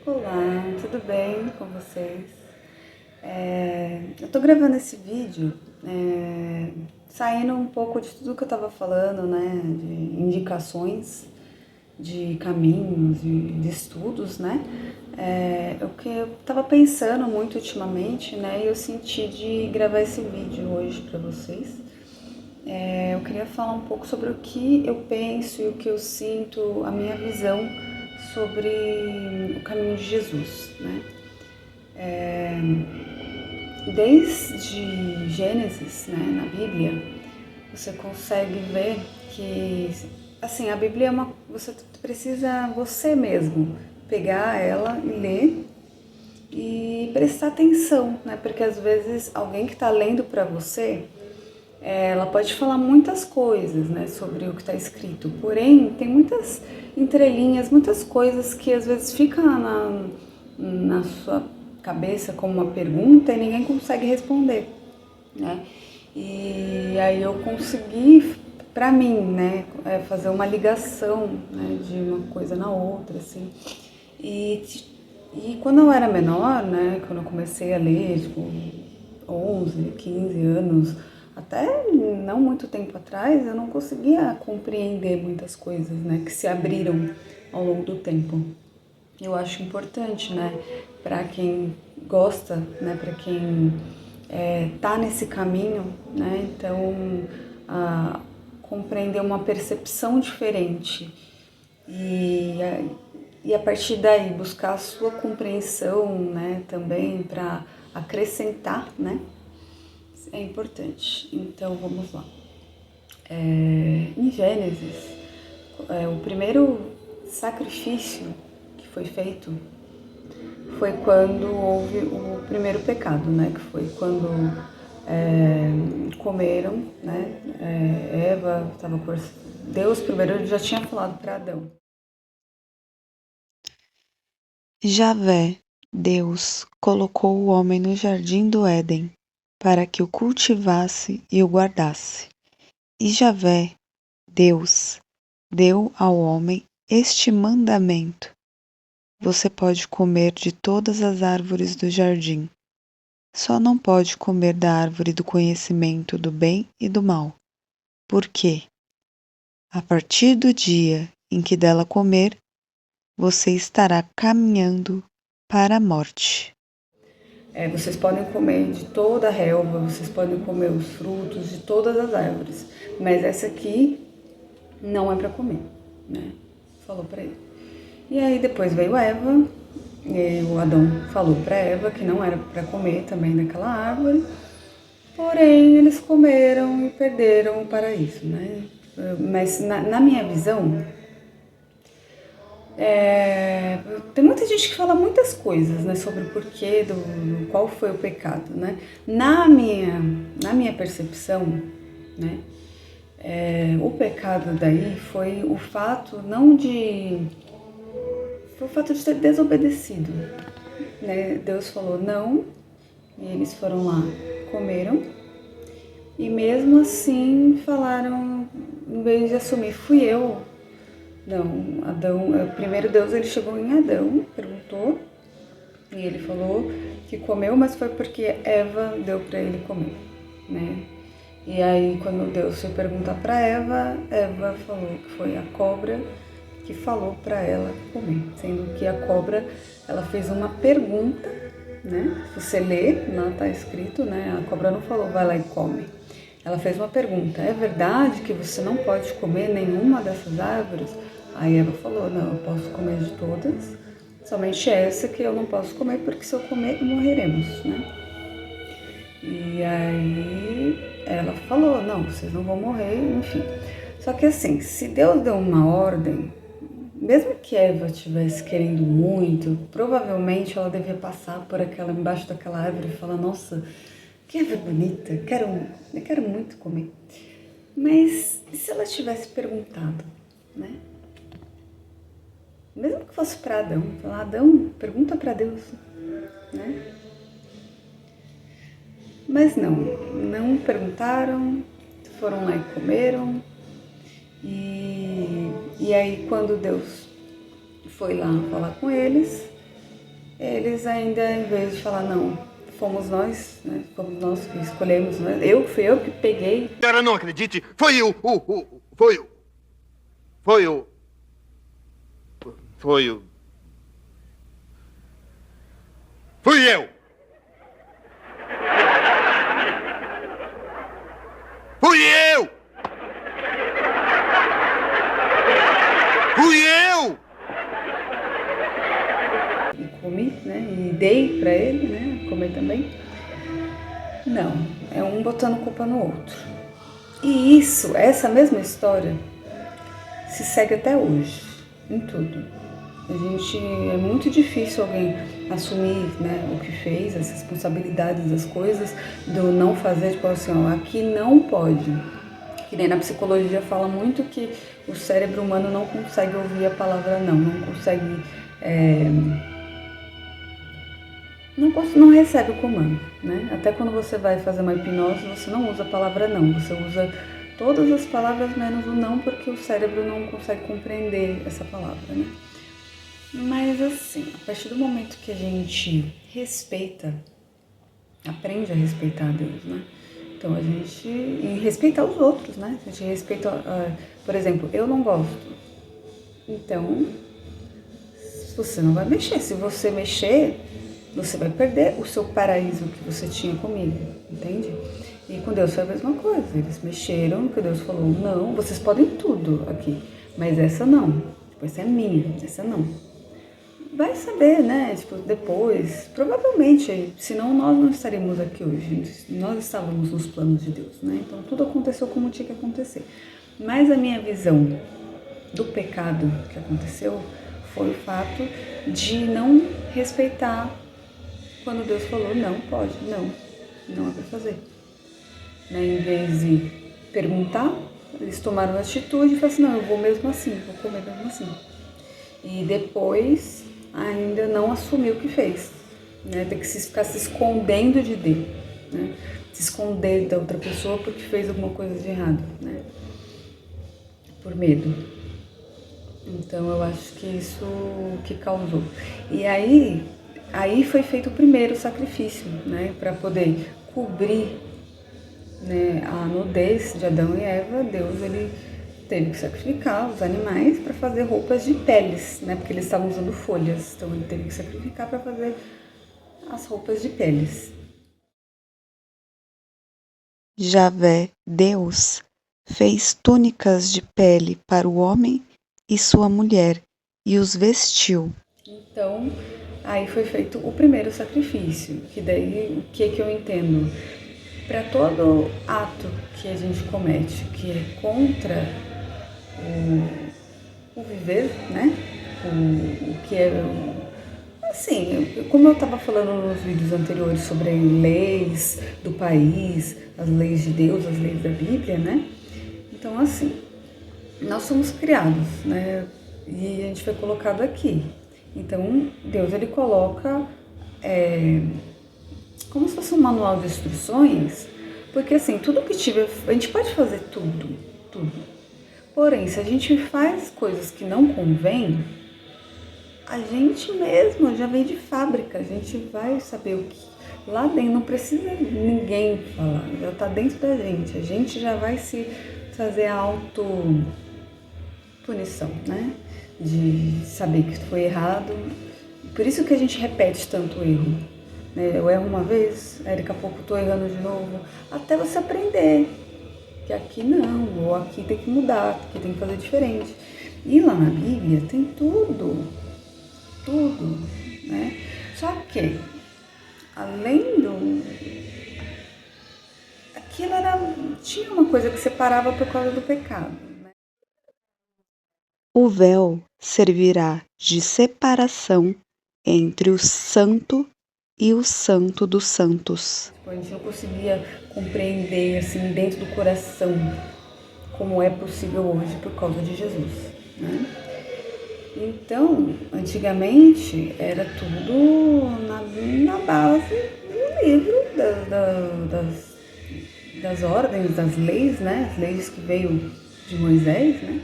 Olá, tudo bem com vocês? Eu tô gravando esse vídeo saindo um pouco de tudo que eu tava falando, né? De indicações, de caminhos, de estudos, né? O que eu tava pensando muito ultimamente, né? E eu senti de gravar esse vídeo hoje pra vocês. Eu queria falar um pouco sobre o que eu penso e o que eu sinto, a minha visão sobre o caminho de Jesus, né? Desde Gênesis, né, na Bíblia, você consegue ver que, assim, a Bíblia é você precisa você mesmo pegar ela e ler e prestar atenção, né? Porque às vezes alguém que está lendo para você, ela pode falar muitas coisas, né, sobre o que está escrito. Porém, tem muitas entrelinhas, muitas coisas que às vezes ficam na sua cabeça como uma pergunta e ninguém consegue responder, né? E aí eu consegui, para mim, né, fazer uma ligação, né, de uma coisa na outra, assim. E, e quando eu era menor, né, quando eu comecei a ler, tipo, 11, 15 anos, até não muito tempo atrás, eu não conseguia compreender muitas coisas, né, que se abriram ao longo do tempo. Eu acho importante, né, para quem gosta, né, para quem tá nesse caminho, né, então compreender uma percepção diferente e, e a partir daí buscar a sua compreensão, né, também para acrescentar, né, é importante. Então vamos lá. Em Gênesis, o primeiro sacrifício que foi feito foi quando houve o primeiro pecado, né? Que foi quando comeram, né? Eva estava com Deus primeiro já tinha falado para Adão. Javé, Deus, colocou o homem no jardim do Éden para que o cultivasse e o guardasse. E Javé, Deus, deu ao homem este mandamento: você pode comer de todas as árvores do jardim, só não pode comer da árvore do conhecimento do bem e do mal, porque, a partir do dia em que dela comer, você estará caminhando para a morte. Vocês podem comer de toda a relva, vocês podem comer os frutos de todas as árvores, mas essa aqui não é para comer, né? Falou para ele. E aí depois veio Eva, e o Adão falou para Eva que não era para comer também daquela árvore, porém eles comeram e perderam o paraíso, né? Mas na minha visão, tem muita gente que fala muitas coisas, né, sobre o porquê, qual foi o pecado, né? Na minha percepção, né, o pecado daí foi o fato não de foi o fato de ter desobedecido, né? Deus falou não e eles foram lá, comeram e mesmo assim falaram, em vez de assumir fui eu. Não, Adão, primeiro Deus ele chegou em Adão, perguntou, e ele falou que comeu, mas foi porque Eva deu para ele comer, né? E aí quando Deus foi perguntar para Eva, Eva falou que foi a cobra que falou para ela comer, sendo que a cobra ela fez uma pergunta, né? Se você lê, lá está escrito, né? A cobra não falou vai lá e come. Ela fez uma pergunta: é verdade que você não pode comer nenhuma dessas árvores? Aí Eva falou: não, eu posso comer de todas, somente essa que eu não posso comer, porque se eu comer morreremos, né? E aí ela falou: não, vocês não vão morrer, enfim. Só que assim, se Deus deu uma ordem, mesmo que Eva estivesse querendo muito, provavelmente ela devia passar por embaixo daquela árvore e falar: nossa, que árvore bonita, eu quero muito comer. Mas e se ela tivesse perguntado, né? Mesmo que fosse para Adão, falar: Adão, pergunta para Deus, né? Mas não perguntaram, foram lá e comeram. E aí quando Deus foi lá falar com eles, eles ainda, em vez de falar, não, fomos nós, né? Fomos nós que escolhemos, né? Fui eu que peguei. Cara, não acredite, foi o... Foi o... Foi o... Foi o... Fui eu! Fui eu! Fui eu! E comi, né? E dei pra ele, né? Comer também. Não, é um botando culpa no outro. E isso, essa mesma história, se segue até hoje, em tudo. É muito difícil alguém assumir, né, o que fez, as responsabilidades das coisas, do não fazer, tipo assim, ó, aqui não pode. Que nem na psicologia fala muito que o cérebro humano não consegue ouvir a palavra não consegue, não recebe o comando, né? Até quando você vai fazer uma hipnose, você não usa a palavra não, você usa todas as palavras menos o não, porque o cérebro não consegue compreender essa palavra, né? Mas assim, a partir do momento que a gente respeita, aprende a respeitar a Deus, né? Então e respeitar os outros, né? A gente respeita, por exemplo, eu não gosto. Então, você não vai mexer. Se você mexer, você vai perder o seu paraíso que você tinha comigo, entende? E com Deus foi a mesma coisa. Eles mexeram, que Deus falou, não, vocês podem tudo aqui, mas essa não. Tipo, essa é minha, essa não. Vai saber, né? Tipo, depois, provavelmente, senão nós não estaríamos aqui hoje. Nós estávamos nos planos de Deus, né? Então tudo aconteceu como tinha que acontecer. Mas a minha visão do pecado que aconteceu foi o fato de não respeitar quando Deus falou, não pode, não é pra fazer. Né? Em vez de perguntar, eles tomaram a atitude e falaram assim, não, eu vou mesmo assim, vou comer mesmo assim. E depois ainda não assumiu o que fez, né? Tem que ficar se escondendo de Deus, né? Se esconder da outra pessoa porque fez alguma coisa de errado, né? Por medo. Então eu acho que isso que causou. E aí foi feito o primeiro sacrifício, né? Para poder cobrir, né, a nudez de Adão e Eva. Deus, ele teve que sacrificar os animais para fazer roupas de peles, né? Porque eles estavam usando folhas, então ele teve que sacrificar para fazer as roupas de peles. Javé, Deus, fez túnicas de pele para o homem e sua mulher e os vestiu. Então, aí foi feito o primeiro sacrifício, que daí, o que eu entendo? Para todo ato que a gente comete, que é contra o viver, né? O que é... Assim, como eu estava falando nos vídeos anteriores sobre leis do país, as leis de Deus, as leis da Bíblia, né? Então, assim, nós somos criados, né? E a gente foi colocado aqui. Então, Deus, ele coloca como se fosse um manual de instruções, porque assim, tudo que tiver, a gente pode fazer tudo. Porém, se a gente faz coisas que não convém, a gente mesmo já vem de fábrica, a gente vai saber o que lá dentro, não precisa ninguém falar, já tá dentro da gente, a gente já vai se fazer a auto-punição, né? De saber que foi errado. Por isso que a gente repete tanto o erro. Né? Eu erro uma vez, aí daqui a pouco eu tô errando de novo, até você aprender que aqui não, ou aqui tem que mudar, aqui tem que fazer diferente. E lá na Bíblia tem tudo, né? Só que, além aquilo tinha uma coisa que separava por causa do pecado. Né? O véu servirá de separação entre o santo e o santo dos santos. A gente não conseguia compreender assim dentro do coração como é possível hoje por causa de Jesus, né? Então, antigamente era tudo na base do livro das ordens, das leis, né? As leis que veio de Moisés, né?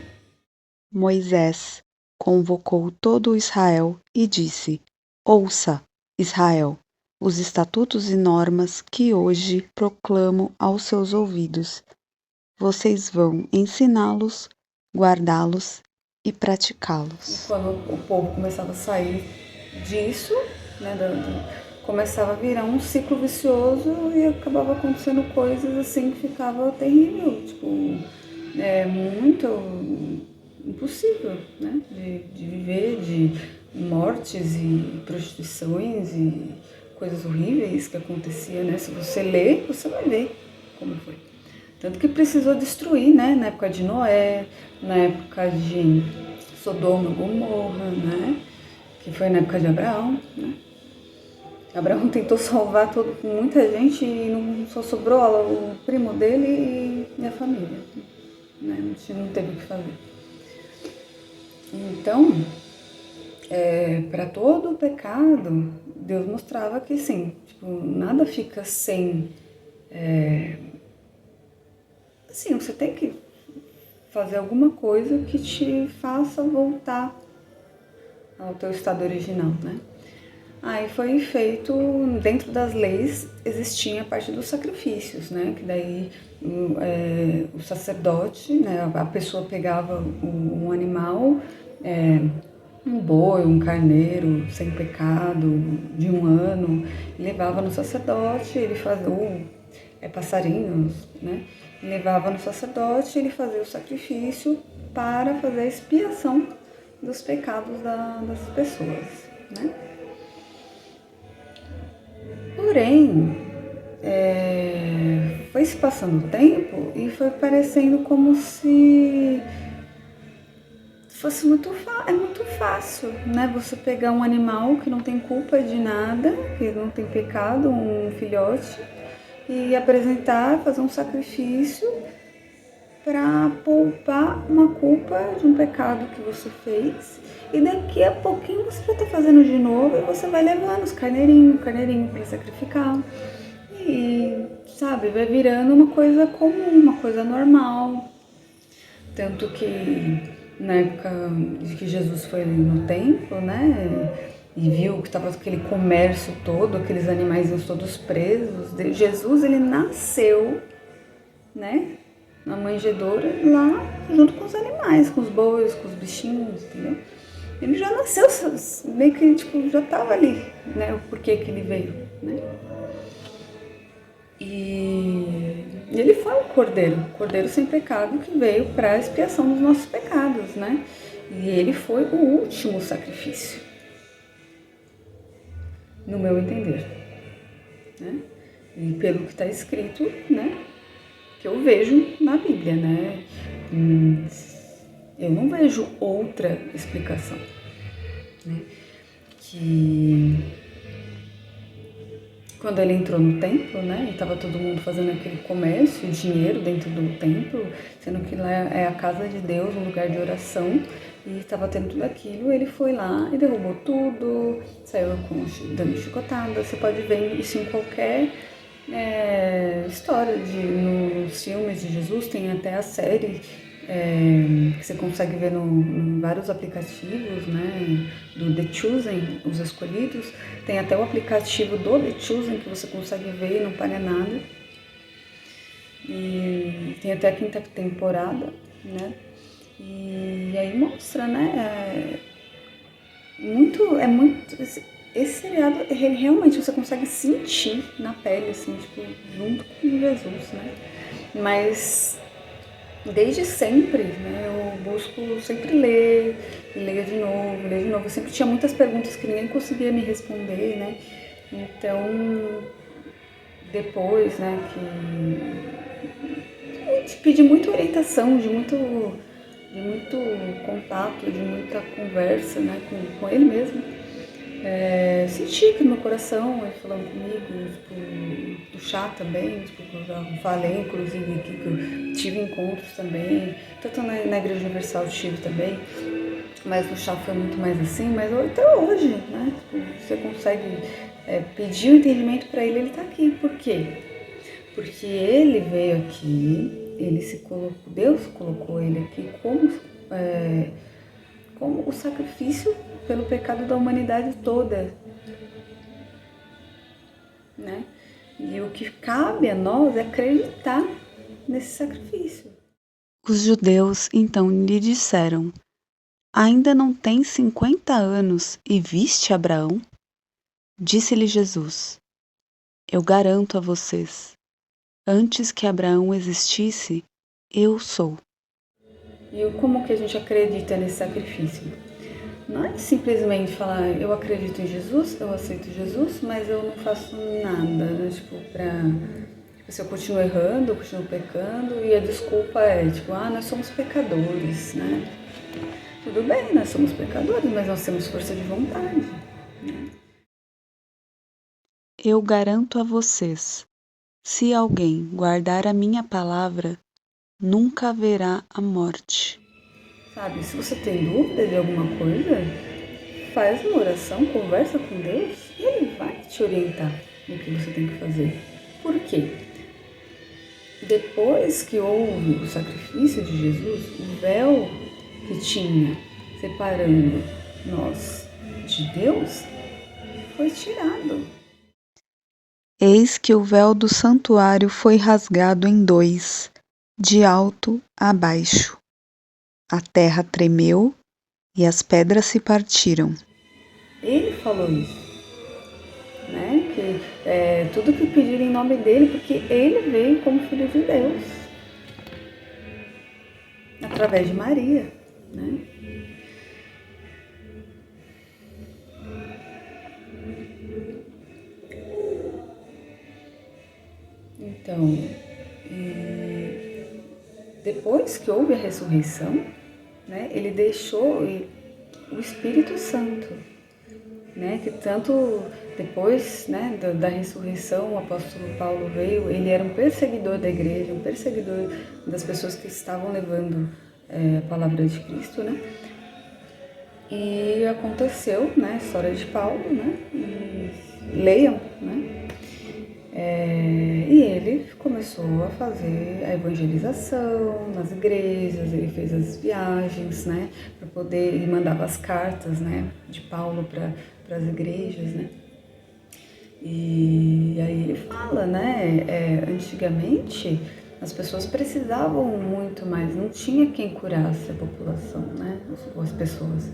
Moisés convocou todo o Israel e disse: Ouça, Israel, os estatutos e normas que hoje proclamo aos seus ouvidos. Vocês vão ensiná-los, guardá-los e E praticá-los. quando o povo começava a sair disso, né, começava a virar um ciclo vicioso e acabava acontecendo coisas assim que ficava terrível, tipo, muito impossível, né, de viver, de mortes e prostituições e coisas horríveis que acontecia, né? Se você ler, você vai ver como foi. Tanto que precisou destruir, né? Na época de Noé, na época de Sodoma e Gomorra, né? Que foi na época de Abraão, né? Abraão tentou salvar muita gente e não só sobrou o primo dele e a família, né? Não teve o que fazer. Então, para todo o pecado, Deus mostrava que sim, tipo, nada fica sem. Assim, você tem que fazer alguma coisa que te faça voltar ao teu estado original, né? Aí foi feito, dentro das leis, existia a parte dos sacrifícios, né? Que daí o sacerdote, né? A pessoa pegava um animal, um boi, um carneiro sem pecado, de 1 ano, levava no sacerdote, ele fazia, ou passarinhos, né? Levava no sacerdote, ele fazia o sacrifício para fazer a expiação dos pecados das pessoas, né? Porém, foi se passando o tempo e foi parecendo como se fosse muito fácil, né? Você pegar um animal que não tem culpa de nada, que não tem pecado, um filhote, e apresentar, fazer um sacrifício para poupar uma culpa de um pecado que você fez. E daqui a pouquinho você vai estar fazendo de novo e você vai levando os carneirinho para sacrificar. E, sabe, vai virando uma coisa comum, uma coisa normal. Tanto que na época de que Jesus foi no templo, né, e viu que estava aquele comércio todo, aqueles animaizinhos todos presos, Jesus, ele nasceu, né, na manjedoura lá junto com os animais, com os bois, com os bichinhos, entendeu? Ele já nasceu, meio que tipo, já estava ali, né, o porquê que ele veio, né? E ele foi um cordeiro sem pecado que veio para a expiação dos nossos pecados, né? E ele foi o último sacrifício, no meu entender, né? E pelo que está escrito, né? Que eu vejo na Bíblia, né? Eu não vejo outra explicação, né? Que quando ele entrou no templo, né, e estava todo mundo fazendo aquele comércio, dinheiro dentro do templo, sendo que lá é a casa de Deus, um lugar de oração, e estava tendo tudo aquilo, ele foi lá e derrubou tudo, saiu dando chicotada. Você pode ver isso em qualquer história, nos filmes de Jesus, tem até a série que você consegue ver em vários aplicativos, né, do The Chosen, os escolhidos. Tem até o aplicativo do The Chosen que você consegue ver e não paga nada. E tem até a 5ª temporada, né? E aí mostra, né? Esse seriado, realmente você consegue sentir na pele, assim, tipo, junto com Jesus, né? Mas desde sempre, né, eu busco sempre ler de novo, ler de novo. Eu sempre tinha muitas perguntas que ninguém conseguia me responder, né? Então, depois, né, que pedi muita orientação, de muito contato, de muita conversa, né, com ele mesmo. Senti que no meu coração, ele falando comigo, tipo, do chá também, tipo, que eu já falei, inclusive, aqui, que eu tive encontros também, tanto na Igreja Universal eu tive também, mas no chá foi muito mais assim, mas até hoje, né, tipo, você consegue pedir o entendimento para ele, ele tá aqui. Por quê? Porque ele veio aqui, Deus colocou ele aqui como o sacrifício pelo pecado da humanidade toda. né? E o que cabe a nós é acreditar nesse sacrifício. Os judeus então lhe disseram: Ainda não tens 50 anos e viste Abraão? Disse-lhe Jesus: Eu garanto a vocês, antes que Abraão existisse, eu sou. E como que a gente acredita nesse sacrifício? Não é simplesmente falar, eu acredito em Jesus, eu aceito Jesus, mas eu não faço nada, né? Se eu continuo errando, eu continuo pecando, e a desculpa é, nós somos pecadores, né? Tudo bem, nós somos pecadores, mas nós temos força de vontade, né? Eu garanto a vocês, se alguém guardar a minha palavra, nunca haverá a morte. Sabe, se você tem dúvida de alguma coisa, faz uma oração, conversa com Deus e Ele vai te orientar no que você tem que fazer. Por quê? Depois que houve o sacrifício de Jesus, o véu que tinha separando nós de Deus foi tirado. Eis que o véu do santuário foi rasgado em dois, de alto a baixo. A terra tremeu e as pedras se partiram. Ele falou isso, né? Que tudo que pedir em nome dele, porque ele veio como filho de Deus, através de Maria, né? Então, depois que houve a ressurreição, né, ele deixou o Espírito Santo, né, que tanto depois, né, da ressurreição, o apóstolo Paulo veio, ele era um perseguidor da igreja, um perseguidor das pessoas que estavam levando a palavra de Cristo, né, e aconteceu, né, a história de Paulo, né, e leiam, né, e ele começou a fazer a evangelização nas igrejas, ele fez as viagens, né, para poder, ele mandava as cartas, né, de Paulo para as igrejas, né. E aí ele fala, né, antigamente as pessoas precisavam muito mais, não tinha quem curasse a população, né, as pessoas.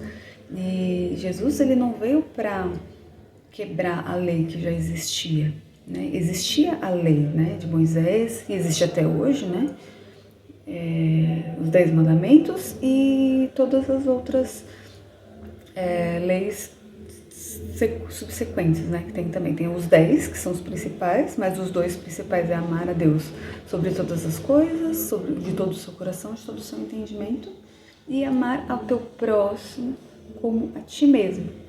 E Jesus, ele não veio para quebrar a lei que já existia, né? Existia a lei, né, de Moisés, que existe até hoje, né, os 10 mandamentos e todas as outras leis subsequentes, né, que tem também. Tem os 10, que são os principais, mas os 2 principais é amar a Deus sobre todas as coisas, de todo o seu coração, de todo o seu entendimento, e amar ao teu próximo como a ti mesmo.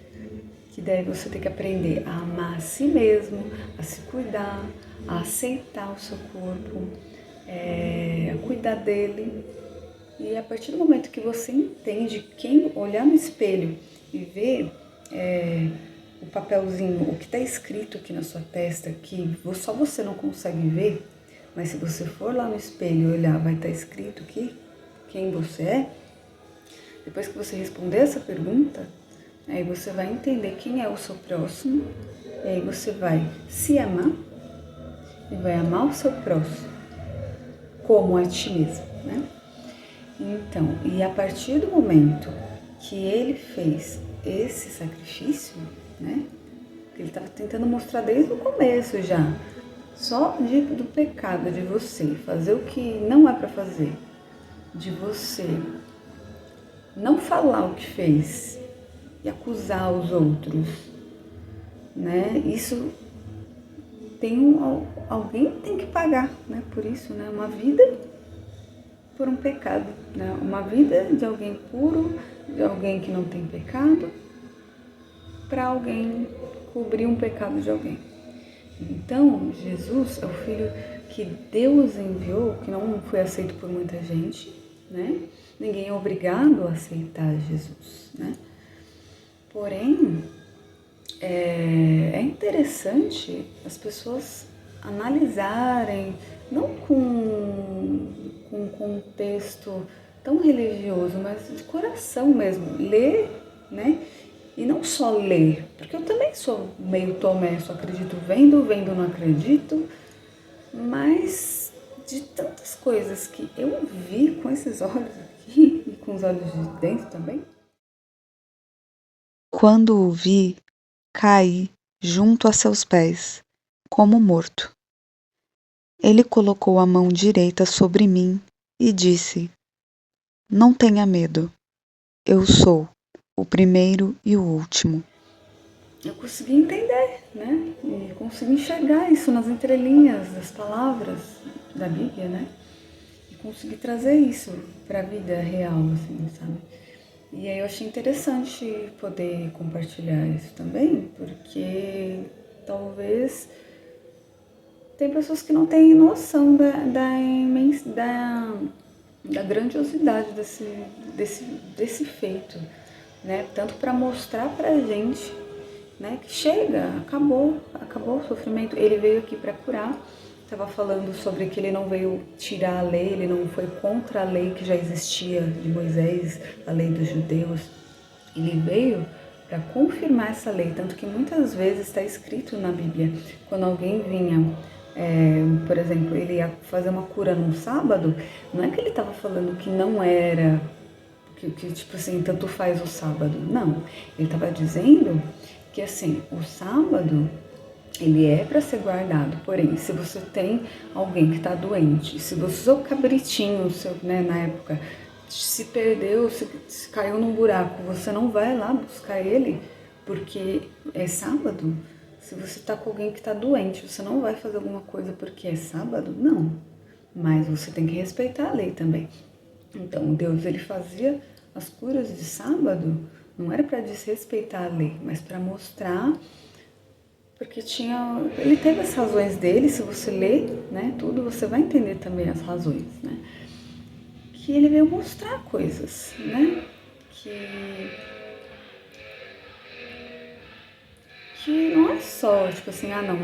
Que daí você tem que aprender a amar a si mesmo, a se cuidar, a aceitar o seu corpo, a cuidar dele. E a partir do momento que você entende, quem olhar no espelho e ver o papelzinho, o que está escrito aqui na sua testa, que só você não consegue ver, mas se você for lá no espelho e olhar, vai estar escrito aqui quem você é. Depois que você responder essa pergunta, aí você vai entender quem é o seu próximo, e aí você vai se amar e vai amar o seu próximo como a ti mesmo, né? Então, e a partir do momento que ele fez esse sacrifício, né? Ele estava tentando mostrar desde o começo já, só do pecado de você fazer o que não é para fazer, de você não falar o que fez e acusar os outros, né? Isso alguém tem que pagar, né? Por isso, né? Uma vida por um pecado, né? Uma vida de alguém puro, de alguém que não tem pecado, para alguém cobrir um pecado de alguém. Então, Jesus é o Filho que Deus enviou, que não foi aceito por muita gente, né? Ninguém é obrigado a aceitar Jesus, né? Porém, é interessante as pessoas analisarem, não com um contexto tão religioso, mas de coração mesmo, ler, né? E não só ler, porque eu também sou meio Tomé, só acredito vendo, vendo não acredito, mas de tantas coisas que eu vi com esses olhos aqui e com os olhos de dentro também. Quando o vi, caí junto a seus pés, como morto. Ele colocou a mão direita sobre mim e disse: Não tenha medo, eu sou o primeiro e o último. Eu consegui entender, né? E consegui enxergar isso nas entrelinhas das palavras da Bíblia, né? E consegui trazer isso para a vida real, assim, sabe? E aí eu achei interessante poder compartilhar isso também, porque talvez tem pessoas que não têm noção da grandiosidade desse feito, né? Tanto para mostrar pra gente, né, que chega, acabou o sofrimento. Ele veio aqui para curar. Estava falando sobre que ele não veio tirar a lei, ele não foi contra a lei que já existia de Moisés, a lei dos judeus. Ele veio para confirmar essa lei, tanto que muitas vezes está escrito na Bíblia, quando alguém vinha, por exemplo, ele ia fazer uma cura num sábado, não é que ele estava falando que não era, que tipo assim, tanto faz o sábado, não. Ele estava dizendo que assim, o sábado ele é para ser guardado, porém, se você tem alguém que está doente, se você, seu cabritinho, seu, né, na época, se perdeu, se caiu num buraco, você não vai lá buscar ele, porque é sábado. Se você está com alguém que está doente, você não vai fazer alguma coisa porque é sábado? Não. Mas você tem que respeitar a lei também. Então, Deus, ele fazia as curas de sábado, não era para desrespeitar a lei, mas para mostrar, porque ele teve as razões dele. Se você ler, né, tudo, você vai entender também as razões, né? Que ele veio mostrar coisas, né? Que não é só, tipo assim, ah não,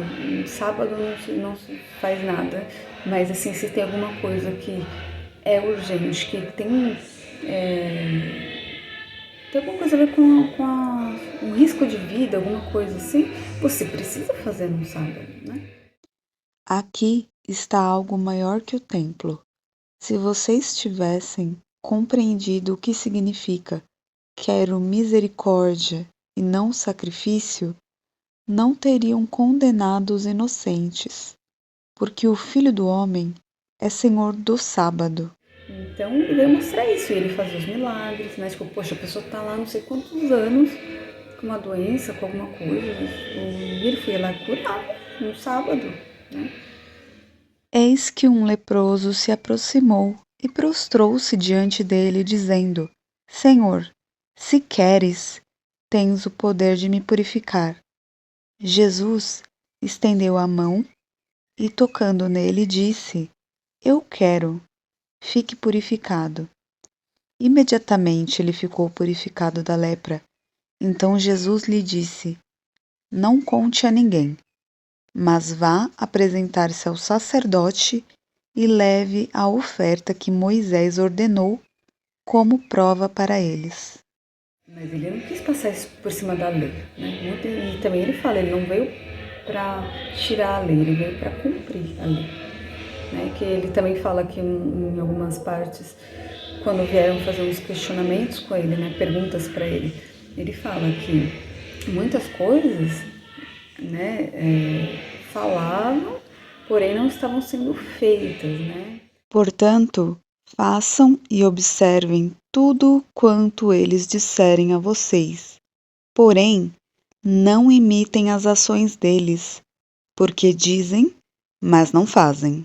sábado não se faz nada, mas assim, se tem alguma coisa que é urgente, que tem alguma coisa a ver com um risco de vida, alguma coisa assim, você precisa fazer no sábado, né? Aqui está algo maior que o templo. Se vocês tivessem compreendido o que significa quero misericórdia e não sacrifício, não teriam condenado os inocentes, porque o Filho do Homem é Senhor do sábado. Então ele veio mostrar isso, e ele fazia os milagres, né? Tipo, poxa, a pessoa tá lá não sei quantos anos com uma doença, com alguma coisa, e ele foi lá e curava no sábado, né? Eis que um leproso se aproximou e prostrou-se diante dele, dizendo: Senhor, se queres, tens o poder de me purificar. Jesus estendeu a mão e, tocando nele, disse: Eu quero, fique purificado. Imediatamente ele ficou purificado da lepra. Então Jesus lhe disse: Não conte a ninguém, mas vá apresentar-se ao sacerdote e leve a oferta que Moisés ordenou como prova para eles. Mas ele não quis passar isso por cima da lei, né? E também ele fala, ele não veio para tirar a lei, ele veio para cumprir a lei, né? Que ele também fala que em algumas partes, quando vieram fazer uns questionamentos com ele, né, perguntas para ele, ele fala que muitas coisas, né, falavam, porém não estavam sendo feitas, né? Portanto, façam e observem tudo quanto eles disserem a vocês. Porém, não imitem as ações deles, porque dizem, mas não fazem.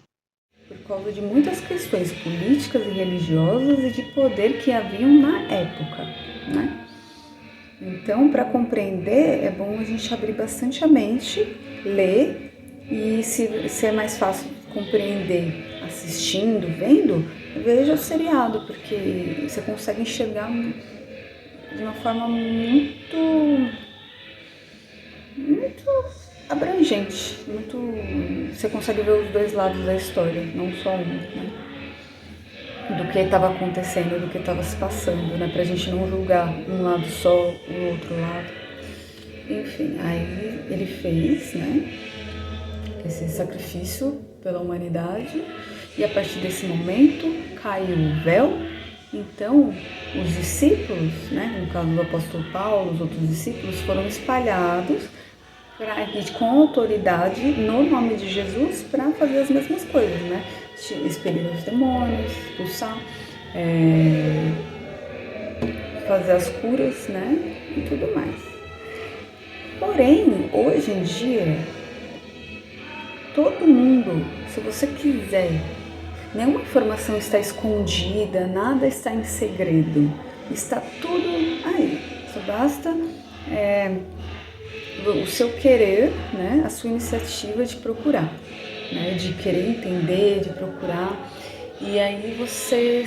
Por causa de muitas questões políticas e religiosas e de poder que haviam na época, né? Então, para compreender, é bom a gente abrir bastante a mente, ler, e se é mais fácil compreender assistindo, vendo, veja o seriado, porque você consegue enxergar de uma forma muito abrangente, você consegue ver os dois lados da história, não só um, né? do que estava acontecendo, do que estava se passando, né? Pra gente não julgar um lado só, o outro lado. Enfim, aí ele fez, né, esse sacrifício pela humanidade e a partir desse momento caiu o véu. Então, os discípulos, né, no caso do apóstolo Paulo, os outros discípulos foram espalhados com autoridade no nome de Jesus para fazer as mesmas coisas, né? Expelir os demônios, expulsar, fazer as curas, né? E tudo mais. Porém, hoje em dia, todo mundo, se você quiser, nenhuma informação está escondida, nada está em segredo, está tudo aí. Só basta o seu querer, né, a sua iniciativa de procurar, né, de querer entender, de procurar. E aí você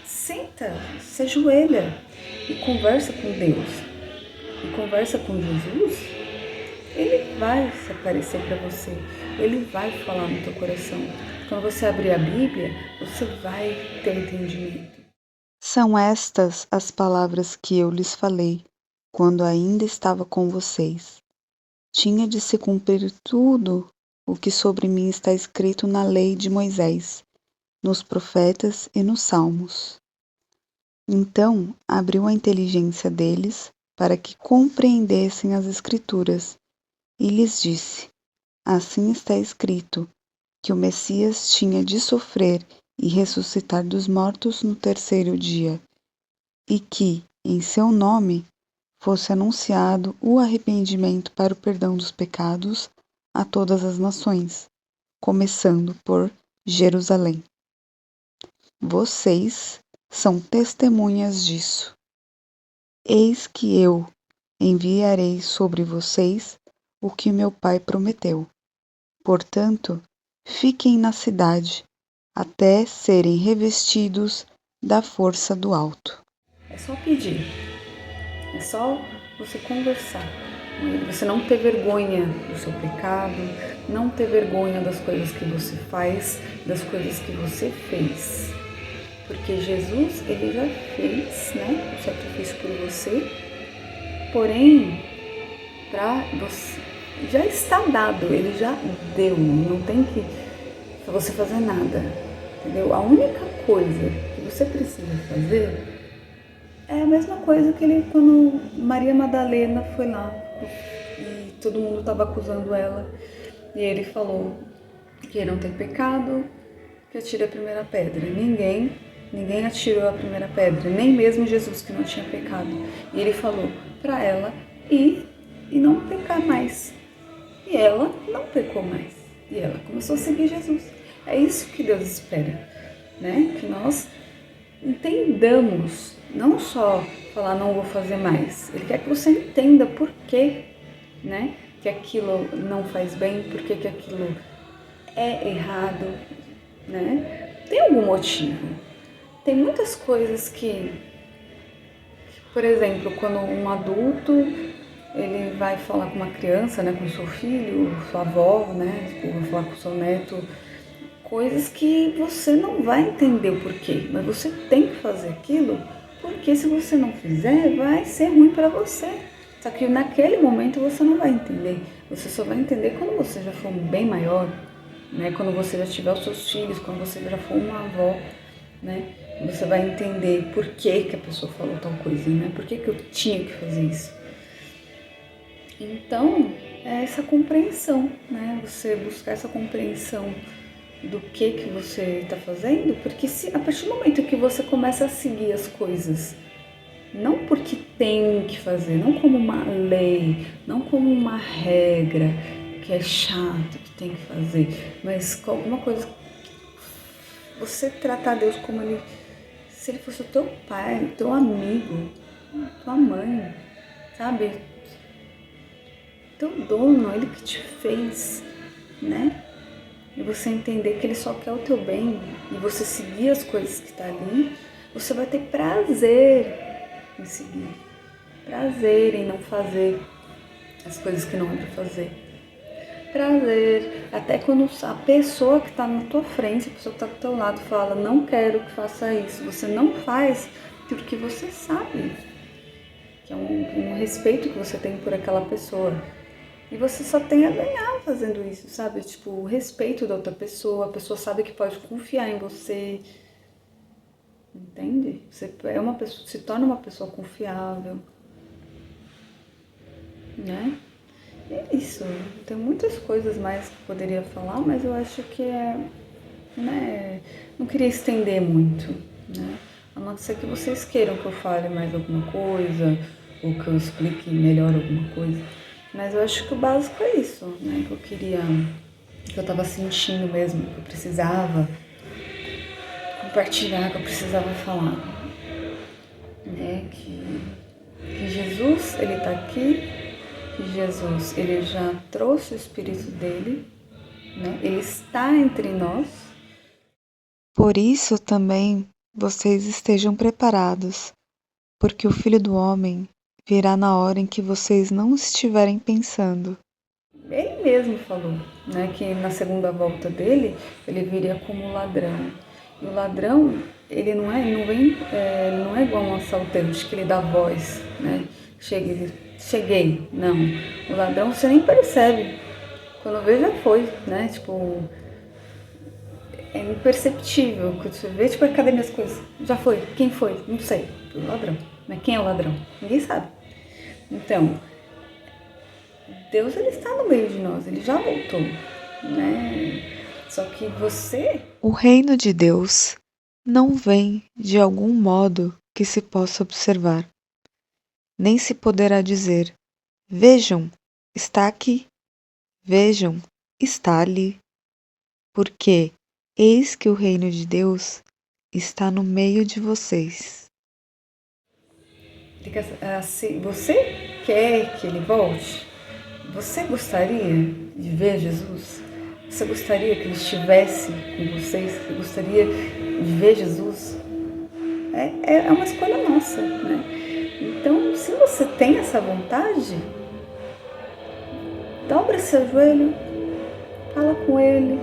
senta, se ajoelha e conversa com Deus, e conversa com Jesus. Ele vai se aparecer para você, ele vai falar no teu coração. Quando você abrir a Bíblia, você vai ter entendimento. São estas as palavras que eu lhes falei, quando ainda estava com vocês. Tinha de se cumprir tudo o que sobre mim está escrito na lei de Moisés, nos profetas e nos salmos. Então abriu a inteligência deles para que compreendessem as Escrituras, e lhes disse: assim está escrito, que o Messias tinha de sofrer e ressuscitar dos mortos no terceiro dia, e que, em seu nome, fosse anunciado o arrependimento para o perdão dos pecados a todas as nações, começando por Jerusalém. Vocês são testemunhas disso. Eis que eu enviarei sobre vocês o que meu Pai prometeu. Portanto, fiquem na cidade, até serem revestidos da força do alto. É só pedir, é só você conversar com ele, você não ter vergonha do seu pecado, não ter vergonha das coisas que você faz, das coisas que você fez. Porque Jesus, ele já fez, né, o sacrifício por você, porém, para você, já está dado, ele já deu, não tem que você fazer nada, entendeu? A única coisa que você precisa fazer é a mesma coisa que ele, quando Maria Madalena foi lá e todo mundo estava acusando ela, e ele falou que não tem pecado, que atire a primeira pedra. Ninguém atirou a primeira pedra, nem mesmo Jesus, que não tinha pecado. E ele falou para ela ir e não pecar mais. E ela não pecou mais. E ela começou a seguir Jesus. É isso que Deus espera, né? Que nós entendamos, não só falar não vou fazer mais. Ele quer que você entenda por quê, né? Que aquilo não faz bem, por que aquilo é errado, né? Tem algum motivo. Tem muitas coisas que, por exemplo, quando um adulto ele vai falar com uma criança, né, com seu filho, sua avó, né, vai falar com seu neto, coisas que você não vai entender o porquê, mas você tem que fazer aquilo, porque se você não fizer, vai ser ruim para você. Só que naquele momento você não vai entender, você só vai entender quando você já for bem maior, né, quando você já tiver os seus filhos, quando você já for uma avó, né, você vai entender por que a pessoa falou tal coisa, né, por que eu tinha que fazer isso. Então, é essa compreensão, né, você buscar essa compreensão do que você está fazendo, porque a partir do momento que você começa a seguir as coisas, não porque tem que fazer, não como uma lei, não como uma regra, que é chato, que tem que fazer, mas com alguma coisa, você tratar Deus como ele, se ele fosse o teu pai, o teu amigo, tua mãe, sabe? Teu dono, ele que te fez, né? E você entender que ele só quer o teu bem e você seguir as coisas que tá ali, você vai ter prazer em seguir, prazer em não fazer as coisas que não é para fazer. prazer. Até quando a pessoa que está na tua frente, a pessoa que está do teu lado fala, não quero que faça isso, você não faz porque você sabe que é um respeito que você tem por aquela pessoa. E você só tem a ganhar fazendo isso, sabe? Tipo, o respeito da outra pessoa, a pessoa sabe que pode confiar em você, entende? Você é uma pessoa, se torna uma pessoa confiável, né? E é isso. Tem muitas coisas mais que eu poderia falar, mas eu acho que né? Não queria estender muito, né? A não ser que vocês queiram que eu fale mais alguma coisa, ou que eu explique melhor alguma coisa. Mas eu acho que o básico é isso, né? Que eu queria, que eu tava sentindo mesmo, que eu precisava compartilhar, que eu precisava falar, né? Que Jesus, ele tá aqui, que Jesus, ele já trouxe o Espírito dele, né? Ele está entre nós. Por isso também vocês estejam preparados, porque o Filho do Homem virá na hora em que vocês não estiverem pensando. Ele mesmo falou, né, que na segunda volta dele, ele viria como ladrão. E o ladrão, ele não é igual um assaltante que ele dá voz, né? Cheguei. Não. O ladrão você nem percebe. Quando vê já foi, né? Tipo, é imperceptível. Quando você vê, tipo, cadê minhas coisas? Já foi. Quem foi? Não sei. O ladrão. Mas quem é o ladrão? Ninguém sabe. Então, Deus, ele está no meio de nós, ele já voltou, né? Só que você... O reino de Deus não vem de algum modo que se possa observar, nem se poderá dizer: vejam, está aqui, vejam, está ali, porque eis que o reino de Deus está no meio de vocês. Você quer que ele volte? Você gostaria de ver Jesus? Você gostaria que ele estivesse com vocês? Você gostaria de ver Jesus? É uma escolha nossa, né? Então, se você tem essa vontade, dobra seu joelho, fala com ele,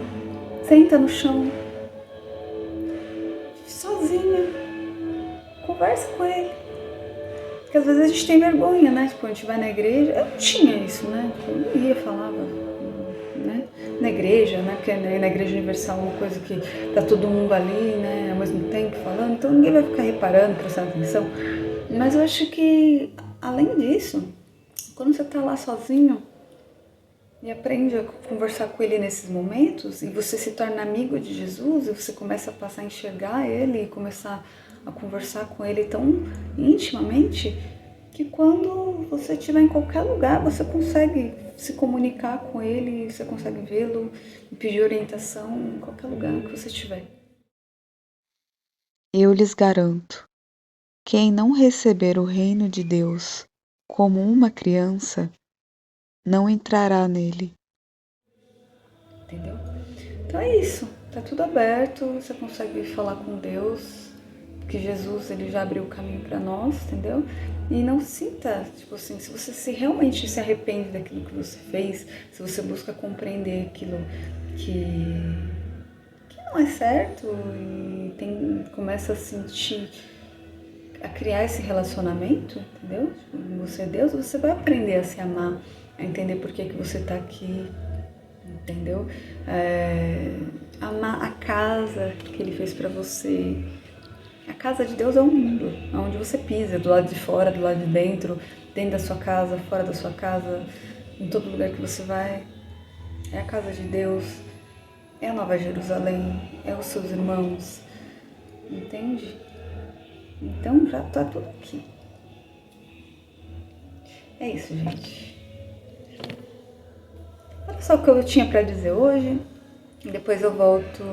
senta no chão, sozinha, conversa com ele. Porque às vezes a gente tem vergonha, né? Tipo, a gente vai na igreja, eu tinha isso, né? Tipo, eu não ia, falava, né? Na igreja, né? Porque na igreja universal é uma coisa que tá todo mundo ali, né? Ao mesmo tempo falando, então ninguém vai ficar reparando, prestando atenção. Mas eu acho que, além disso, quando você tá lá sozinho e aprende a conversar com ele nesses momentos, e você se torna amigo de Jesus, e você começa a passar a enxergar ele e começar a conversar com ele tão intimamente, que quando você estiver em qualquer lugar, você consegue se comunicar com ele, você consegue vê-lo, pedir orientação em qualquer lugar que você estiver. Eu lhes garanto: quem não receber o reino de Deus como uma criança, não entrará nele. Entendeu? Então é isso, tá tudo aberto, você consegue falar com Deus, que Jesus, ele já abriu o caminho para nós, entendeu? E não sinta, tipo assim, se você realmente se arrepende daquilo que você fez, se você busca compreender aquilo que não é certo e começa a sentir, a criar esse relacionamento, entendeu? Tipo, você é Deus, você vai aprender a se amar, a entender por que você tá aqui, entendeu? Amar a casa que ele fez para você. A casa de Deus é o mundo, onde você pisa, do lado de fora, do lado de dentro, dentro da sua casa, fora da sua casa, em todo lugar que você vai. É a casa de Deus, é a Nova Jerusalém, é os seus irmãos, entende? Então já tá tudo aqui. É isso, gente. Olha só o que eu tinha para dizer hoje. Depois eu volto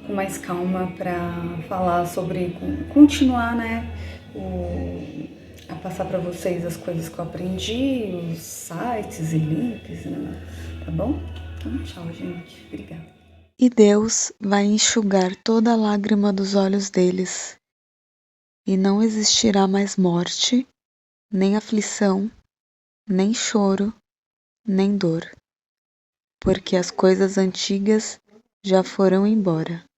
com mais calma para falar sobre, continuar, né, a passar para vocês as coisas que eu aprendi, os sites e links, né, tá bom? Então, tchau, gente. Obrigada. E Deus vai enxugar toda a lágrima dos olhos deles, e não existirá mais morte, nem aflição, nem choro, nem dor. porque as coisas antigas já foram embora.